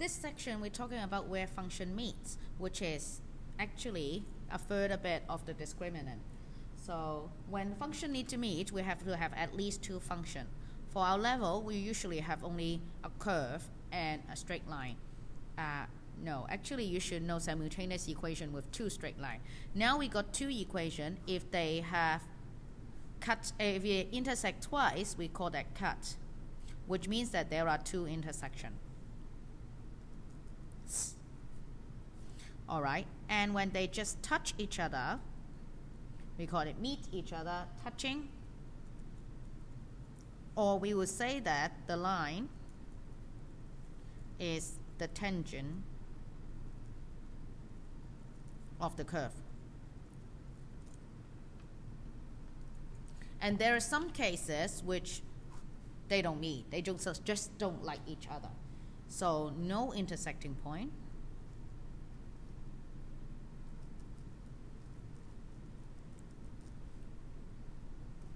this section we're talking about where function meets, which is actually a further bit of the discriminant. So when function need to meet, we have to have at least two functions. For our level, we usually have only a curve and a straight line. No, actually you should know simultaneous equation with two straight lines. Now we got two equations. If they have if we intersect twice, we call that cut, which means that there are two intersections. Alright, and when they just touch each other, we call it meet each other, touching. Or we would say that the line is the tangent of the curve. And there are some cases which they don't meet. They just don't like each other. So no intersecting point.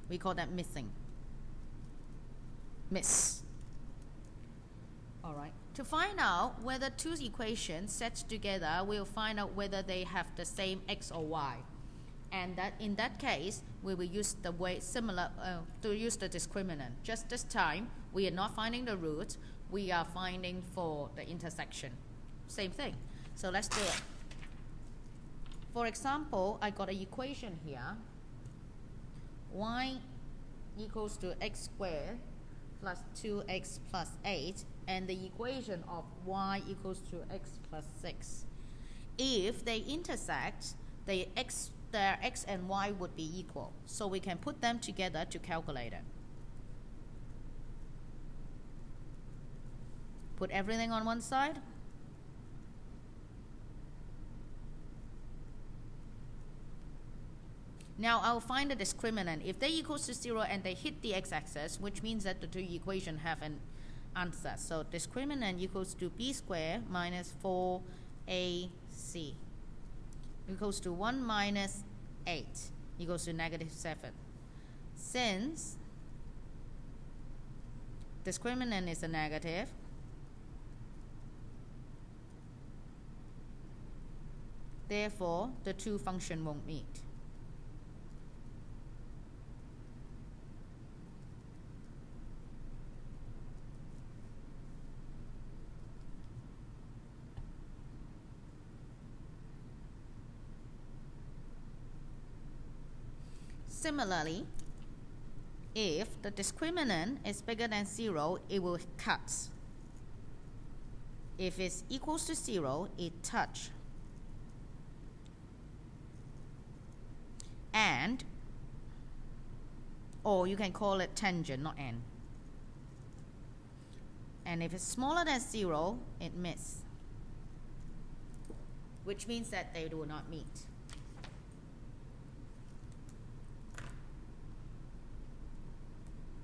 We call that missing. Miss. Alright. To find out whether two equations set together, we'll find out whether they have the same x or y. And that in that case, we will use the way similar to use the discriminant. Just this time, we are not finding the root, we are finding for the intersection. Same thing. So let's do it. For example, I got an equation here. Y equals to x squared plus 2x plus 8, and the equation of y equals to x plus 6. If they intersect, their x and y would be equal. So we can put them together to calculate it. Put everything on one side. Now I'll find the discriminant. If they equals to 0 and they hit the x-axis, which means that the two equations have an answer. So discriminant equals to b squared minus 4ac equals to 1 minus 8 equals to negative 7. Since discriminant is a negative, therefore the two functions won't meet. Similarly, if the discriminant is bigger than 0, it will cut. If it's equals to 0, it touch. And, or you can call it tangent, not and. And if it's smaller than 0, it miss. Which means that they do not meet.